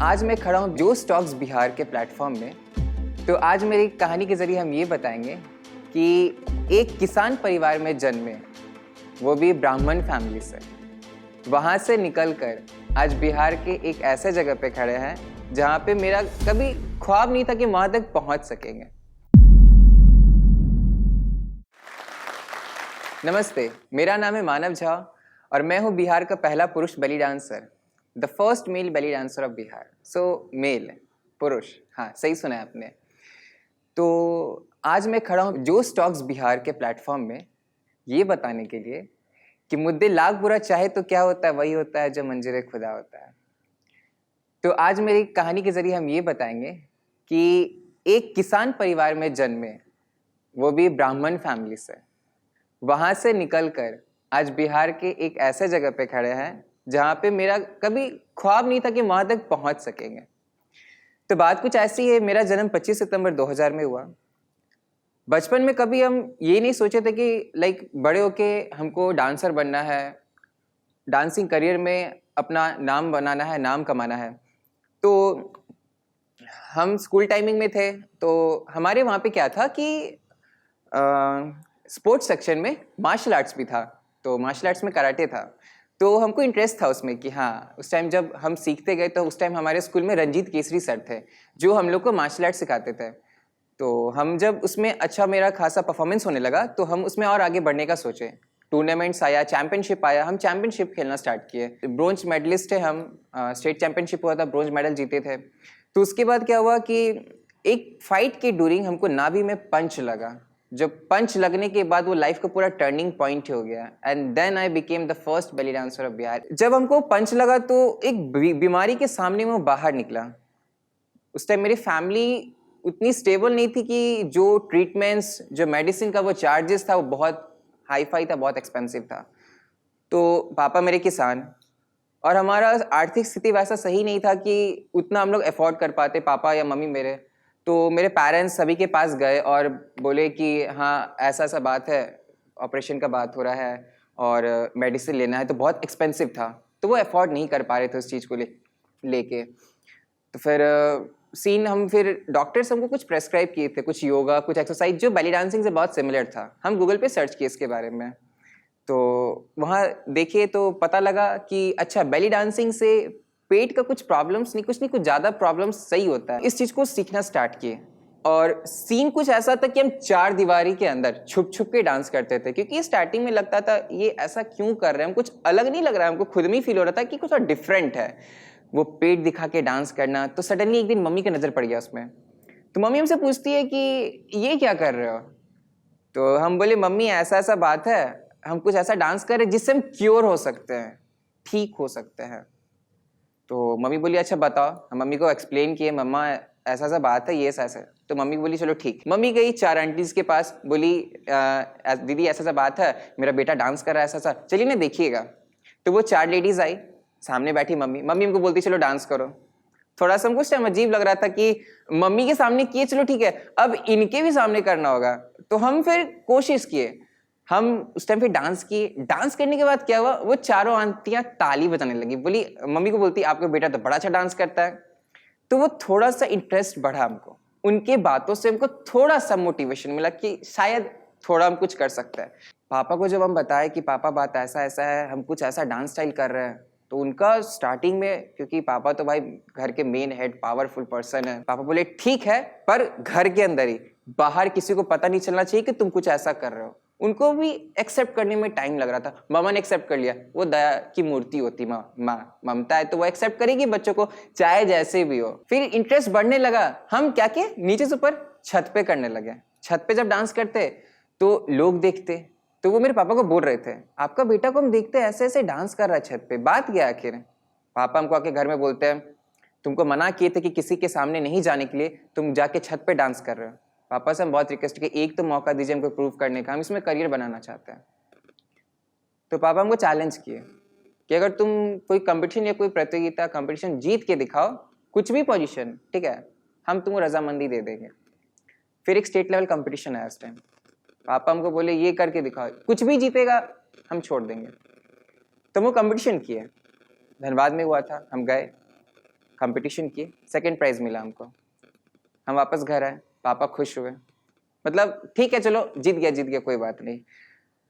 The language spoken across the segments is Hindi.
आज मैं खड़ा हूँ जोश टॉक्स बिहार के प्लेटफॉर्म में। तो आज मेरी कहानी के ज़रिए हम ये बताएंगे कि एक किसान परिवार में जन्मे, वो भी ब्राह्मण फैमिली से, वहाँ से निकलकर आज बिहार के एक ऐसे जगह पे खड़े हैं जहाँ पे मेरा कभी ख्वाब नहीं था कि वहाँ तक पहुँच सकेंगे। नमस्ते, मेरा नाम है मानव झा और मैं हूँ बिहार का पहला पुरुष belly dancer, the first male belly dancer of Bihar. So male, पुरुष, हाँ सही सुना है आपने। तो आज मैं खड़ा हूँ जोश टॉक्स बिहार के प्लेटफॉर्म में ये बताने के लिए कि मुद्दे लाख बुरा चाहे तो क्या होता है, वही होता है जो मंजरे खुदा होता है। तो आज मेरी कहानी के जरिए हम ये बताएंगे कि एक किसान परिवार में जन्मे, वो भी ब्राह्मण फैमिली से, वहाँ से निकलकर आज बिहार के एक ऐसे जगह पे खड़े हैं जहाँ पे मेरा कभी ख्वाब नहीं था कि वहाँ तक पहुँच सकेंगे। तो बात कुछ ऐसी है, मेरा जन्म 25 सितंबर 2000 में हुआ। बचपन में कभी हम ये नहीं सोचे थे कि बड़े होके हमको डांसर बनना है, डांसिंग करियर में अपना नाम बनाना है, नाम कमाना है। तो हम स्कूल टाइमिंग में थे तो हमारे वहाँ पे क्या था कि स्पोर्ट्स सेक्शन में मार्शल आर्ट्स भी था। तो मार्शल आर्ट्स में कराटे था, तो हमको इंटरेस्ट था उसमें कि हाँ, उस टाइम जब हम सीखते गए तो उस टाइम हमारे स्कूल में रंजीत केसरी सर थे जो हम लोग को मार्शल आर्ट सिखाते थे। तो हम जब उसमें अच्छा मेरा खासा परफॉर्मेंस होने लगा तो हम उसमें और आगे बढ़ने का सोचे। टूर्नामेंट्स आया, चैंपियनशिप आया, हम चैंपियनशिप खेलना स्टार्ट किए। ब्रोंज मेडलिस्ट थे हम, स्टेट चैंपियनशिप हुआ था, ब्रोंज मेडल जीते थे। तो उसके बाद क्या हुआ कि एक फाइट के ड्यूरिंग हमको नाभि में पंच लगा। जब पंच लगने के बाद वो लाइफ का पूरा टर्निंग पॉइंट हो गया and then I became the first belly dancer of Bihar. जब हमको पंच लगा तो एक बीमारी के सामने में वो बाहर निकला। उस टाइम मेरी फैमिली उतनी स्टेबल नहीं थी कि जो ट्रीटमेंट्स, जो मेडिसिन का वो चार्जेस था वो बहुत हाई फाई था, बहुत एक्सपेंसिव था। तो पापा मेरे किसान और हमारा आर्थिक स्थिति वैसा सही नहीं था कि उतना हम लोग अफोर्ड कर पाते, पापा या मम्मी मेरे। तो मेरे पेरेंट्स सभी के पास गए और बोले कि हाँ ऐसा ऐसा बात है, ऑपरेशन का बात हो रहा है और मेडिसिन लेना है। तो बहुत एक्सपेंसिव था, तो वो अफोर्ड नहीं कर पा रहे थे उस चीज़ को लेके। तो फिर सीन हम फिर डॉक्टर्स हमको कुछ प्रेस्क्राइब किए थे, कुछ योगा, कुछ एक्सरसाइज जो बेली डांसिंग से बहुत सिमिलर था। हम गूगल पे सर्च किए इसके बारे में, तो वहाँ देखिए तो पता लगा कि अच्छा बेली डांसिंग से पेट का कुछ प्रॉब्लम्स नहीं, कुछ ज़्यादा प्रॉब्लम्स सही होता है। इस चीज़ को सीखना स्टार्ट किए और सीन कुछ ऐसा था कि हम 4 दीवारी के अंदर छुप छुप के डांस करते थे, क्योंकि स्टार्टिंग में लगता था ये ऐसा क्यों कर रहे हैं, हम कुछ अलग नहीं लग रहा है, हमको खुद में ही फील हो रहा था कि कुछ और डिफरेंट है। वो पेट दिखा के डांस करना। तो सडनली एक दिन मम्मी का नज़र पड़ गया उसमें। तो मम्मी हमसे पूछती है कि ये क्या कर रहे हो। तो हम बोले मम्मी ऐसा ऐसा बात है, हम कुछ ऐसा डांस कर रहे जिससे हम क्योर हो सकते हैं, ठीक हो सकते हैं। तो मम्मी बोली अच्छा बताओ। हम मम्मी को एक्सप्लेन किए, मम्मा ऐसा ऐसा बात है, ये ऐसा। तो मम्मी बोली चलो ठीक। मम्मी गई 4 आंटीज के पास, बोली दीदी ऐसा ऐसा बात है, मेरा बेटा डांस कर रहा है ऐसा ऐसा, चलिए ना देखिएगा। तो वो 4 लेडीज आई, सामने बैठी मम्मी हमको बोलती चलो डांस करो। थोड़ा सा हमको उस टाइम अजीब लग रहा था कि मम्मी के सामने किए चलो ठीक है, अब इनके भी सामने करना होगा। तो हम फिर कोशिश किए, हम उस टाइम पे डांस किए। डांस करने के बाद क्या हुआ, वो चारों आंटियां ताली बजाने लगी। बोली मम्मी को बोलती आपका बेटा तो बड़ा अच्छा डांस करता है। तो वो थोड़ा सा इंटरेस्ट बढ़ा हमको, उनके बातों से हमको थोड़ा सा मोटिवेशन मिला कि शायद थोड़ा हम कुछ कर सकते हैं। पापा को जब हम बताए कि पापा बात ऐसा ऐसा है, हम कुछ ऐसा डांस स्टाइल कर रहे हैं, तो उनका स्टार्टिंग में, क्योंकि पापा तो भाई घर के मेन हेड पावरफुल पर्सन है, पापा बोले ठीक है पर घर के अंदर ही, बाहर किसी को पता नहीं चलना चाहिए कि तुम कुछ ऐसा कर रहे हो। उनको भी एक्सेप्ट करने में टाइम लग रहा था। मामा ने एक्सेप्ट कर लिया, वो दया की मूर्ति होती माँ, ममता है तो वो एक्सेप्ट करेगी बच्चों को चाहे जैसे भी हो। फिर इंटरेस्ट बढ़ने लगा, हम क्या किए नीचे से ऊपर छत पे करने लगे। छत पे जब डांस करते तो लोग देखते, तो वो मेरे पापा को बोल रहे थे आपका बेटा को हम देखते ऐसे ऐसे डांस कर रहा है छत पे, बात क्या आखिर। पापा हमको आके घर में बोलते हैं तुमको मना किए थे कि किसी के सामने नहीं जाने के लिए, तुम जाके छत पे डांस कर रहे हो। पापा से हम बहुत रिक्वेस्ट किए एक तो मौका दीजिए हमको प्रूव करने का, हम इसमें करियर बनाना चाहते हैं। तो पापा हमको चैलेंज किए कि अगर तुम कोई कंपटीशन या कोई प्रतियोगिता कंपटीशन जीत के दिखाओ, कुछ भी पोजीशन ठीक है, हम तुमको रजामंदी दे देंगे। फिर एक स्टेट लेवल कंपटीशन है उस टाइम, पापा हमको बोले ये करके दिखाओ, कुछ भी जीतेगा हम छोड़ देंगे। तो वो कंपटीशन किए, धनबाद में हुआ था, हम गए। कंपटीशन किए, सेकंड प्राइज मिला हमको। हम वापस घर आए, पापा खुश हुए, मतलब ठीक है चलो जीत गया कोई बात नहीं।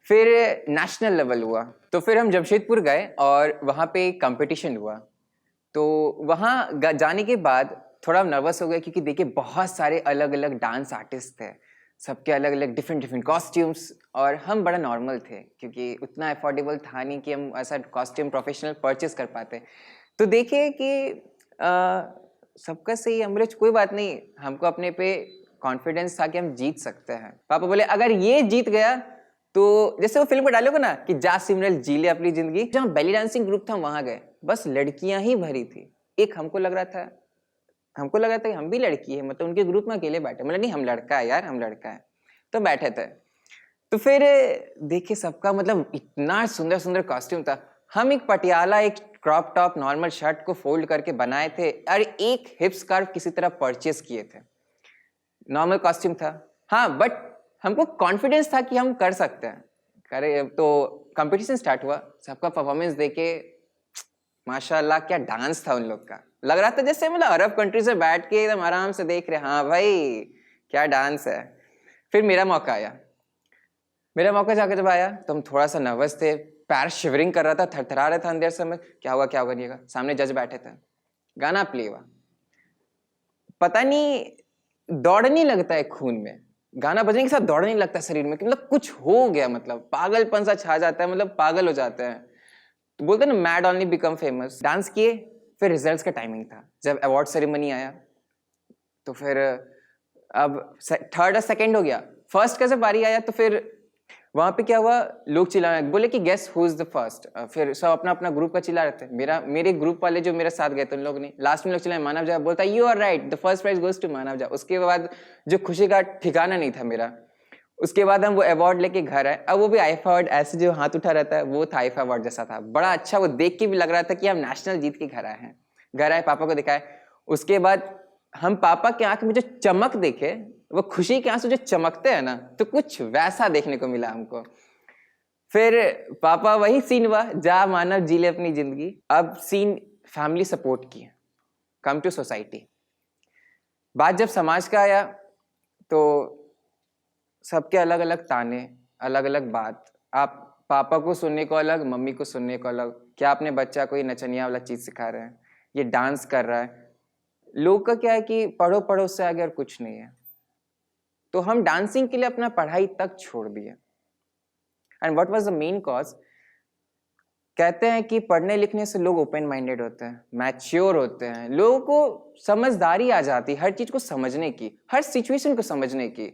फिर नेशनल लेवल हुआ, तो फिर हम जमशेदपुर गए और वहाँ पे कंपटीशन हुआ। तो वहाँ जाने के बाद थोड़ा नर्वस हो गया, क्योंकि देखिए बहुत सारे अलग अलग डांस आर्टिस्ट थे, सबके अलग अलग डिफरेंट कॉस्ट्यूम्स, और हम बड़ा नॉर्मल थे क्योंकि उतना अफोर्डेबल था नहीं कि हम ऐसा कॉस्ट्यूम प्रोफेशनल परचेस कर पाते। तो देखिए कि सबका सही अमरीश, कोई बात नहीं, हमको अपने पे कॉन्फिडेंस था कि हम जीत सकते हैं। पापा बोले अगर ये जीत गया तो जैसे वो फिल्म का डायलॉग है ना कि जा सिमरन जी ले अपनी जिंदगी, जहाँ बेली डांसिंग ग्रुप था वहां गए, बस लड़कियां ही भरी थी। एक हमको लग रहा था कि हम भी लड़की है, मतलब उनके ग्रुप में अकेले बैठे, मतलब नहीं हम लड़का है यार, हम लड़का है, तो बैठे थे। तो फिर देखिए सबका मतलब इतना सुंदर सुंदर कॉस्ट्यूम था। हम एक पटियाला, एक क्रॉप टॉप नॉर्मल शर्ट को फोल्ड करके बनाए थे और एक हिप स्कार्फ किसी तरह परचेस किए थे। नॉर्मल कॉस्ट्यूम था हाँ, बट हमको कॉन्फिडेंस था कि हम कर सकते हैं। करे तो कंपटीशन स्टार्ट हुआ, सबका परफॉर्मेंस देखे माशाल्लाह क्या डांस था उन लोग का, लग रहा था जैसे मतलब अरब कंट्री से बैठ के एकदम आराम से देख रहे, हाँ भाई क्या डांस है। फिर मेरा मौका जाकर जब आया तो हम थोड़ा सा नर्वस थे, पैर शिवरिंग कर रहा था, थरथरा रहा था अंदर से, मैं क्या होगा नहीं होगा। सामने जज बैठे थे, गाना प्ले हुआ, पता नहीं दौड़ नहीं लगता है खून में, गाना बजने के साथ दौड़ नहीं लगता शरीर में, मतलब कुछ हो गया, मतलब पागलपन सा छा जाता है, मतलब पागल हो जाते हैं। तो बोलते हैं ना mad only become famous. Dance किए, फिर रिजल्ट्स का टाइमिंग था, जब अवार्ड सेरेमनी आया तो फिर अब थर्ड और सेकंड हो गया, फर्स्ट का जब बारी आया तो फिर वहां पे क्या हुआ, लोग चिल्लाने बोले कि guess who is the first. फिर सब अपना अपना ग्रुप का चिल्ला रहे थे। मेरे ग्रुप वाले जो मेरे साथ गए थे उन लोग ने, लास्ट में लोग चिल्लाए मानव झा, बोलता you are right, the first prize goes to Manav Jha. उसके बाद जो खुशी का ठिकाना नहीं था मेरा। उसके बाद हम वो अवार्ड लेके घर आए, अब वो भी आईफा अवार्ड, ऐसे जो हाथ उठा रहता है वो था, आईफा अवार्ड जैसा था, बड़ा अच्छा, वो देख के भी लग रहा था कि हम नेशनल जीत के घर आए हैं। घर आए, पापा को दिखाए, उसके बाद हम पापा के आंख में जो चमक देखे, वो खुशी के आंसू जो चमकते हैं ना, तो कुछ वैसा देखने को मिला हमको। फिर पापा वही सीन हुआ, जा मानव जी ले अपनी जिंदगी। अब सीन फैमिली सपोर्ट की, कम टू सोसाइटी। बात जब समाज का आया तो सबके अलग अलग ताने, अलग अलग बात, आप पापा को सुनने को अलग, मम्मी को सुनने को अलग, क्या अपने बच्चा को ये नचनिया वाला चीज सिखा रहे हैं, ये डांस कर रहा है। लोग का क्या है कि पढ़ो पढ़ो उससे आगे और कुछ नहीं है। तो हम डांसिंग के लिए अपना पढ़ाई तक छोड़ दिए। And what was the main cause, कहते हैं कि पढ़ने लिखने से लोग ओपन माइंडेड होते हैं, मैच्योर होते हैं, लोगों को समझदारी आ जाती है हर चीज को समझने की, हर सिचुएशन को समझने की।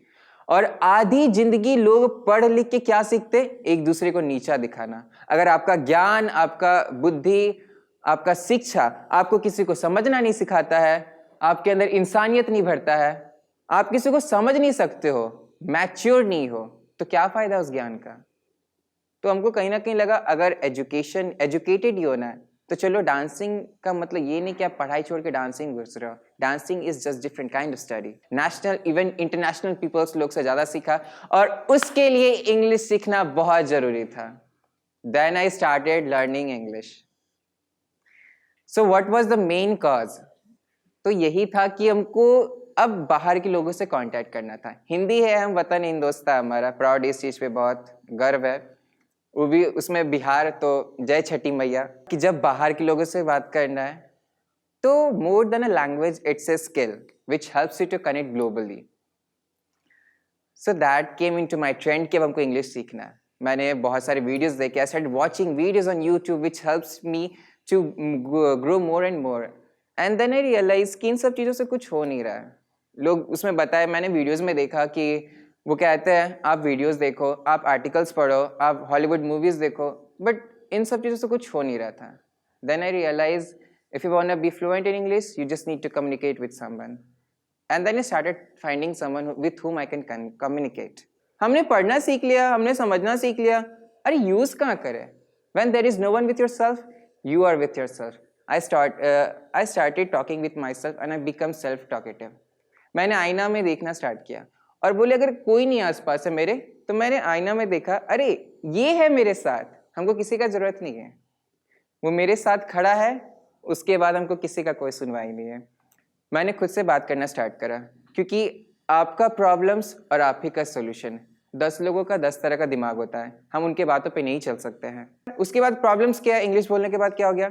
और आधी जिंदगी लोग पढ़ लिख के क्या सीखते, एक दूसरे को नीचा दिखाना। अगर आपका ज्ञान, आपका बुद्धि, आपका शिक्षा आपको किसी को समझना नहीं सिखाता है, आपके अंदर इंसानियत नहीं भरता है, आप किसी को समझ नहीं सकते हो, मैच्योर नहीं हो, तो क्या फायदा उस ज्ञान का। तो हमको कहीं ना कहीं लगा अगर एजुकेटेड ही होना है तो चलो डांसिंग का मतलब ये नहीं कि आप पढ़ाई छोड़ के डांसिंग घुस रहे हो। Dancing is just different kind of study. National even international peoples लोग से ज्यादा सीखा, और उसके लिए इंग्लिश सीखना बहुत जरूरी था। Then I started learning English. So what was the main cause, तो यही था कि हमको अब बाहर के लोगों से कांटेक्ट करना था। हिंदी है, हम वतन हिंदोस्तान, हमारा प्राउड इस चीज पे बहुत गर्व है, वो भी उसमें बिहार, तो जय छठी मैया। कि जब बाहर के लोगों से बात करना है तो more than a language it's a skill which helps you to connect globally. So that came into my trend कि अब हमको इंग्लिश सीखना है। मैंने बहुत सारे वीडियोस देखे, I started watching videos on YouTube which helps me to grow more and more. And then I realise कि इन सब चीज़ों से कुछ हो नहीं रहा है। लोग उसमें बताए, मैंने वीडियोस में देखा कि वो कहते हैं आप वीडियोस देखो, आप आर्टिकल्स पढ़ो, आप हॉलीवुड मूवीज देखो, बट इन सब चीज़ों से कुछ हो नहीं रहा था। Then I realise if you want to be fluent in English you just need to communicate with someone. And then I started finding someone with whom I can communicate. हमने पढ़ना सीख लिया, हमने समझना सीख लिया, अरे यूज कहाँ करें। When there is no one with yourself, you are with yourself. I started talking with myself and I become self talkative. मैंने आईना में देखना स्टार्ट किया और बोले अगर कोई नहीं आसपास है मेरे, तो मैंने आईना में देखा, अरे ये है मेरे साथ, हमको किसी का जरूरत नहीं है, वो मेरे साथ खड़ा है, उसके बाद हमको किसी का कोई सुनवाई नहीं है। मैंने खुद से बात करना स्टार्ट करा, क्योंकि आपका प्रॉब्लम्स और आप ही का सोल्यूशन। 10 लोगों का 10 तरह का दिमाग होता है, हम उनके बातों पे नहीं चल सकते हैं। उसके बाद प्रॉब्लम्स क्या है, इंग्लिश बोलने के बाद क्या हो गया।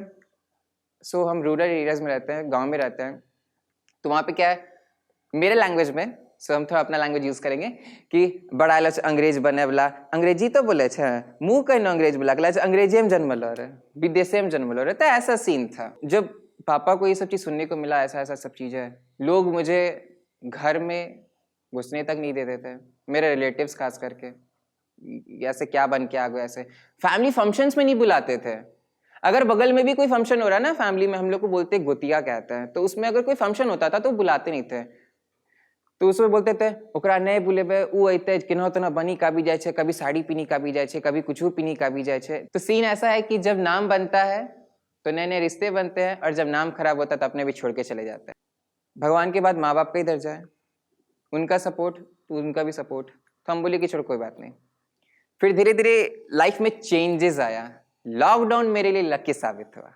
सो हम रूरल एरियाज में रहते हैं, गांव में रहते हैं, तो वहाँ पे क्या है, मेरे लैंग्वेज में, सो हम थोड़ा अपना लैंग्वेज यूज करेंगे कि बड़ा अंग्रेज बने वाला, अंग्रेजी तो बोले मुंह कहीं अंग्रेज बोला अंग्रेजी में जन्म लो रहे, विदेशे में जन्म लो रहे। तो ऐसा सीन था। जब पापा को ये सब चीज़ सुनने को मिला, ऐसा ऐसा सब चीज़ें, लोग मुझे घर में घुसने तक नहीं देते थे, मेरे रिलेटिव्स खास करके, ऐसे क्या बन के आ गए, ऐसे फैमिली फंक्शंस में नहीं बुलाते थे। अगर बगल में भी कोई फंक्शन हो रहा है ना फैमिली में, हम लोग को बोलते गोतिया कहते हैं, तो उसमें अगर कोई फंक्शन होता था तो बुलाते नहीं थे, तो उसमें बोलते थे ओकरा नहीं बुलेबे, उ अते केना तना बनी काबी जाए छे, कभी साड़ी पीनी काबी जाए छे, कभी कुछ पीनी काबी जाए छे। तो सीन ऐसा है कि जब नाम बनता है तो नए नए रिश्ते बनते हैं, और जब नाम खराब होता है तो अपने भी छोड़ के चले जाते हैं। भगवान के बाद माँ बाप का ही दर्जा है, उनका सपोर्ट, उनका भी सपोर्ट, तो हम बोले कि छोड़ कोई बात नहीं। फिर धीरे धीरे लाइफ में चेंजेस आया। लॉकडाउन मेरे लिए लकी साबित हुआ।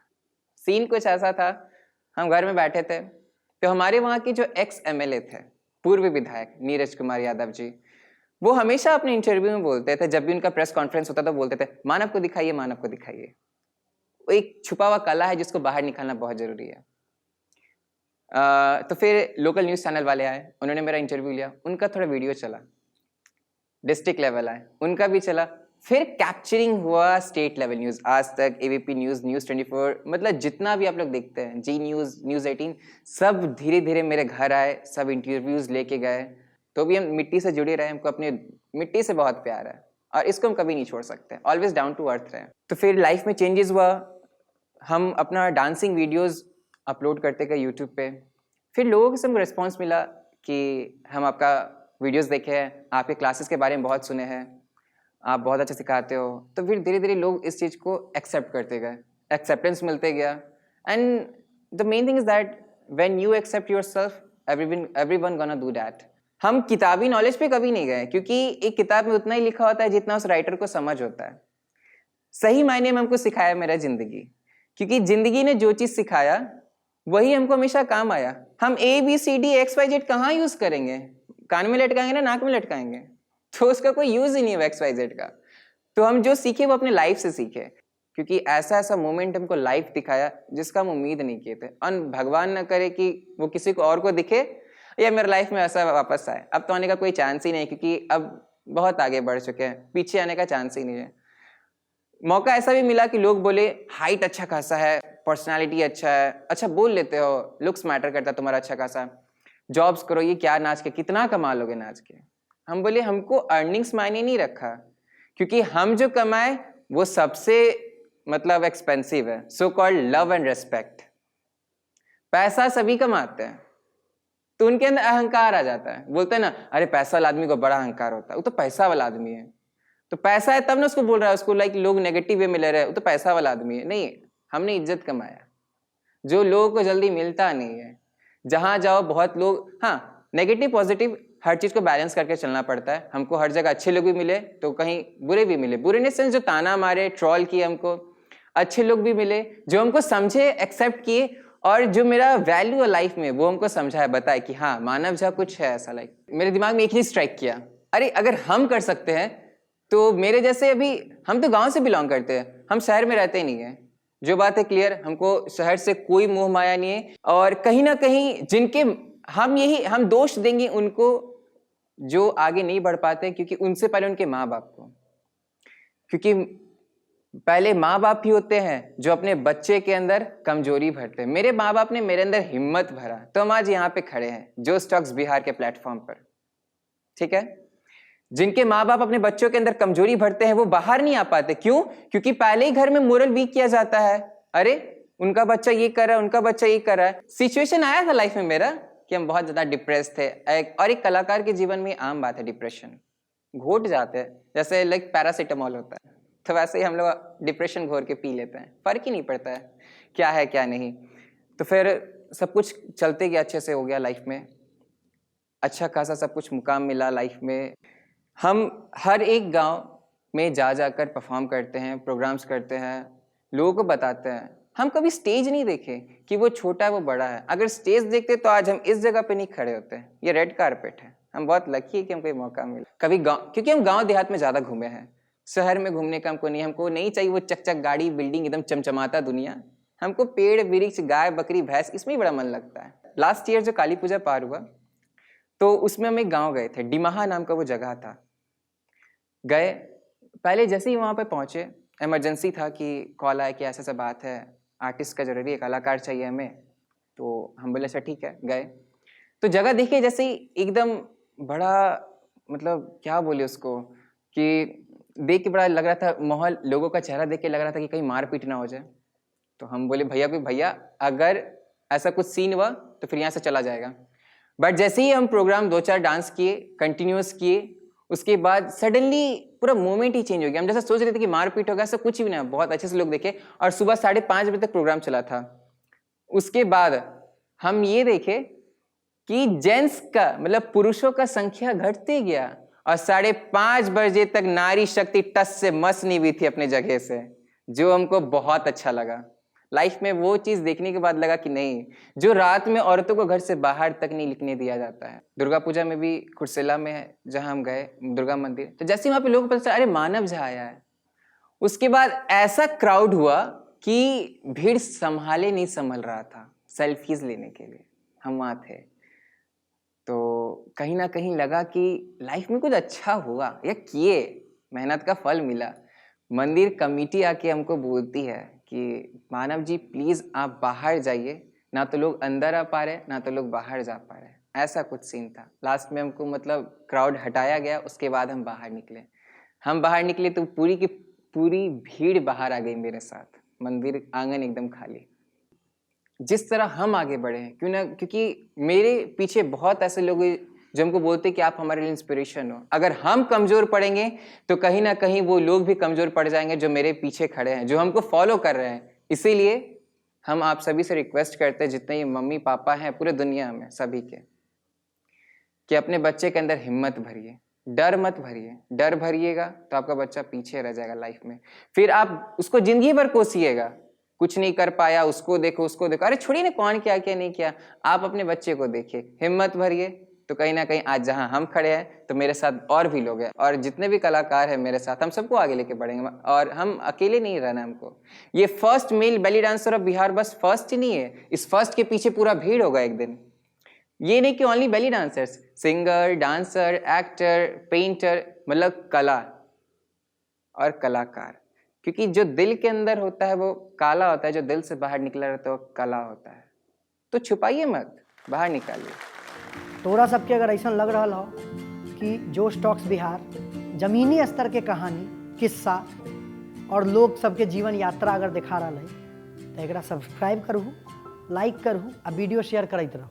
सीन कुछ ऐसा था, हम घर में बैठे थे, तो हमारे वहाँ के जो एक्स MLA थे, पूर्व विधायक नीरज कुमार यादव जी, वो हमेशा अपने इंटरव्यू में बोलते थे, जब भी उनका प्रेस कॉन्फ्रेंस होता था बोलते थे मानव को दिखाइए, मानव को दिखाइए। वो एक छुपा हुआ कला है जिसको बाहर निकालना बहुत जरूरी है। तो फिर लोकल न्यूज़ चैनल वाले आए, उन्होंने मेरा इंटरव्यू लिया, उनका थोड़ा वीडियो चला, डिस्ट्रिक्ट लेवल आए, उनका भी चला, फिर कैप्चरिंग हुआ स्टेट लेवल न्यूज़, आज तक, ABP न्यूज़, न्यूज़ 24, मतलब जितना भी आप लोग देखते हैं, जी न्यूज़, न्यूज़ 18, सब धीरे धीरे मेरे घर आए, सब इंटरव्यूज़ लेके गए। तो भी हम मिट्टी से जुड़े रहे, हमको अपने मिट्टी से बहुत प्यार है और इसको हम कभी नहीं छोड़ सकते, ऑलवेज डाउन टू अर्थ रहे। तो फिर लाइफ में चेंजेस हुआ, हम अपना डांसिंग वीडियोज़ अपलोड करते गए यूट्यूब पे। फिर लोगों से हमको रिस्पॉन्स मिला कि हम आपका वीडियोस देखे हैं, आपके क्लासेस के बारे में बहुत सुने हैं, आप बहुत अच्छा सिखाते हो। तो फिर धीरे धीरे लोग इस चीज़ को एक्सेप्ट करते गए, एक्सेप्टेंस मिलते गया। And the main thing is that when you accept yourself, everyone gonna do that. हम किताबी नॉलेज पे कभी नहीं गए, क्योंकि एक किताब में उतना ही लिखा होता है जितना उस राइटर को समझ होता है। सही मायने में हमको सिखाया मेरा जिंदगी, क्योंकि जिंदगी ने जो चीज़ सिखाया वही हमको हमेशा काम आया। हम ABCD XYZ कहाँ यूज करेंगे, कान में लटकाएंगे ना नाक में लटकाएंगे, तो उसका कोई यूज ही नहीं है XYZ का। तो हम जो सीखे वो अपने लाइफ से सीखे, क्योंकि ऐसा ऐसा मोमेंट हमको लाइफ दिखाया जिसका हम उम्मीद नहीं किए थे। और भगवान न करे कि वो किसी को और को दिखे या मेरे लाइफ में ऐसा वापस आए। अब तो आने का कोई चांस ही नहीं, क्योंकि अब बहुत आगे बढ़ चुके हैं, पीछे आने का चांस ही नहीं है। मौका ऐसा भी मिला कि लोग बोले हाइट अच्छा खासा है, पर्सनालिटी अच्छा है, अच्छा बोल लेते हो, लुक्स मैटर करता है तुम्हारा अच्छा खासा, जॉब्स करो, ये क्या नाच के कितना कमा लोगे नाच के। हम बोले हमको अर्निंग्स मायने नहीं रखा, क्योंकि हम जो कमाए वो सबसे मतलब एक्सपेंसिव है, so called love and respect. पैसा सभी कमाते हैं, तो उनके अंदर अहंकार आ जाता है, बोलते हैं ना अरे पैसा वाला आदमी को बड़ा अहंकार होता है, वो तो पैसा वाला आदमी है, तो पैसा है तब ना उसको बोल रहा है, उसको लाइक लोग नेगेटिव वे में ले रहे हैं, वो तो पैसा वाला आदमी है। नहीं, हमने इज्जत कमाया, जो लोगों को जल्दी मिलता नहीं है। जहां जाओ बहुत लोग, हाँ नेगेटिव पॉजिटिव हर चीज को बैलेंस करके चलना पड़ता है। हमको हर जगह अच्छे लोग भी मिले तो कहीं बुरे भी मिले, बुरे इन सेंस जो ताना मारे, ट्रॉल किए हमको, अच्छे लोग भी मिले जो हमको समझे, एक्सेप्ट किए, और जो मेरा वैल्यू है लाइफ में वो हमको समझाया, बताया कि हाँ मानव झा कुछ है ऐसा। लाइक मेरे दिमाग में एक ही स्ट्राइक किया, अरे अगर हम कर सकते हैं तो मेरे जैसे, अभी हम तो गांव से बिलोंग करते हैं, हम शहर में रहते ही नहीं है, जो बात है क्लियर, हमको शहर से कोई मोह माया नहीं है। और कहीं ना कहीं जिनके हम दोष देंगे उनको जो आगे नहीं बढ़ पाते, क्योंकि उनसे पहले उनके माँ बाप को, क्योंकि पहले माँ बाप ही होते हैं जो अपने बच्चे के अंदर कमजोरी भरते हैं। मेरे माँ बाप ने मेरे अंदर हिम्मत भरा तो हम आज यहाँ पे खड़े हैं जो स्टॉक्स बिहार के प्लेटफॉर्म पर, ठीक है। जिनके माँ बाप अपने बच्चों के अंदर कमजोरी भरते हैं वो बाहर नहीं आ पाते, क्यों? क्योंकि पहले ही घर में मोरल वीक किया जाता है, अरे उनका बच्चा ये कर रहा है, उनका बच्चा ये कर रहा है। सिचुएशन आया था लाइफ में मेरा कि हम बहुत ज्यादा डिप्रेस थे, और एक कलाकार के जीवन में आम बात है, डिप्रेशन घोट जाते हैं, जैसे लाइक पैरासीटामोल होता है, तो वैसे ही हम लोग डिप्रेशन घोर के पी लेते हैं, फर्क ही नहीं पड़ता है क्या नहीं। तो फिर सब कुछ चलते गया, अच्छे से हो गया लाइफ में, अच्छा खासा सब कुछ मुकाम मिला लाइफ में। हम हर एक गांव में जा जाकर परफॉर्म करते हैं, प्रोग्राम्स करते हैं, लोगों को बताते हैं हम कभी स्टेज नहीं देखे कि वो छोटा है वो बड़ा है। अगर स्टेज देखते तो आज हम इस जगह पे नहीं खड़े होते। ये रेड कारपेट है, हम बहुत लकी है कि हमको ये मौका मिला। कभी गाँव, क्योंकि हम गाँव देहात में ज़्यादा घूमे हैं, शहर में घूमने का हमको नहीं चाहिए वो चक गाड़ी बिल्डिंग एकदम चमचमाता दुनिया। हमको पेड़ वृक्ष गाय बकरी भैंस इसमें ही बड़ा मन लगता है। लास्ट ईयर जो काली पूजा पार हुआ तो उसमें हम एक गाँव गए थे, डिमाहा नाम का वो जगह था। गए, पहले जैसे ही वहाँ पे पहुँचे इमरजेंसी था कि कॉल आया कि ऐसा सा बात है, आर्टिस्ट का जरूरी है, कलाकार चाहिए हमें। तो हम बोले अच्छा ठीक है। गए तो जगह देखिए जैसे ही एकदम बड़ा, मतलब क्या बोले उसको, कि देख के बड़ा लग रहा था माहौल, लोगों का चेहरा देख के लग रहा था कि कहीं मारपीट ना हो जाए। तो हम बोले भैया अगर ऐसा कुछ सीन हुआ तो फिर यहाँ से चला जाएगा। बट जैसे ही हम प्रोग्राम 2-4 डांस किए, कंटिन्यूस किए, उसके बाद सडनली पूरा मोमेंट ही चेंज हो गया। हम जैसा सोच रहे थे कि मारपीट होगा, ऐसा कुछ भी नहीं, बहुत अच्छे से लोग देखे। और सुबह 5:30 बजे तक प्रोग्राम चला था। उसके बाद हम ये देखे कि जेंट्स का मतलब पुरुषों का संख्या घटते गया और 5:30 बजे तक नारी शक्ति टस से मस नहीं हुई थी अपने जगह से, जो हमको बहुत अच्छा लगा। लाइफ में वो चीज देखने के बाद लगा कि नहीं, जो रात में औरतों को घर से बाहर तक नहीं निकलने दिया जाता है। दुर्गा पूजा में भी कुर्सेला में है जहां हम गए दुर्गा मंदिर, तो जैसे वहां पे लोगों को पता चला अरे मानव झा आया है, उसके बाद ऐसा क्राउड हुआ कि भीड़ नहीं संभल रहा था सेल्फीज लेने के लिए। हम वहां थे तो कहीं ना कहीं लगा कि लाइफ में कुछ अच्छा हुआ या किए, मेहनत का फल मिला। मंदिर कमेटी आके हमको बोलती है कि मानव जी प्लीज आप बाहर जाइए, ना तो लोग अंदर आ पा रहे ना तो लोग बाहर जा पा रहे। ऐसा कुछ सीन था। लास्ट में हमको मतलब क्राउड हटाया गया, उसके बाद हम बाहर निकले। हम बाहर निकले तो पूरी की पूरी भीड़ बाहर आ गई मेरे साथ, मंदिर आंगन एकदम खाली। जिस तरह हम आगे बढ़े हैं क्यों ना, क्योंकि मेरे पीछे बहुत ऐसे लोग जो हमको बोलते हैं कि आप हमारे लिए इंस्पिरेशन हो। अगर हम कमजोर पड़ेंगे तो कहीं ना कहीं वो लोग भी कमजोर पड़ जाएंगे जो मेरे पीछे खड़े हैं, जो हमको फॉलो कर रहे हैं। इसीलिए हम आप सभी से रिक्वेस्ट करते हैं, जितने ये मम्मी पापा हैं पूरे दुनिया में सभी के, कि अपने बच्चे के अंदर हिम्मत भरिए, डर मत भरिए। डर भरिएगा तो आपका बच्चा पीछे रह जाएगा लाइफ में, फिर आप उसको जिंदगी भर कोसिएगा, कुछ नहीं कर पाया, उसको देखो उसको देखो, अरे छोड़िए ना कौन क्या क्या नहीं किया। आप अपने बच्चे को देखिए, हिम्मत भरिए, तो कहीं ना कहीं आज जहां हम खड़े हैं तो मेरे साथ और भी लोग हैं, और जितने भी कलाकार हैं मेरे साथ, हम सबको आगे लेके बढ़ेंगे। और हम अकेले नहीं रहना हमको। ये first male belly dancer of Bihar बस फर्स्ट ही नहीं है, इस फर्स्ट के पीछे पूरा भीड़ होगा एक दिन। ये नहीं कि only belly dancers, singer, dancer, actor, painter, मतलब कला और कलाकार। क्योंकि जो दिल के अंदर होता है वो काला होता है, जो दिल से बाहर निकला रहता है वो कला होता है। तो छुपाइए मत, बाहर निकालिए। तोरा सबके अगर ऐसा लग रहा हो कि जोश टॉक्स बिहार जमीनी स्तर के कहानी, किस्सा और लोग सबके जीवन यात्रा अगर दिखा रहा है तो एक सब्सक्राइब करूँ, लाइक करूँ और वीडियो शेयर करते रहूँ।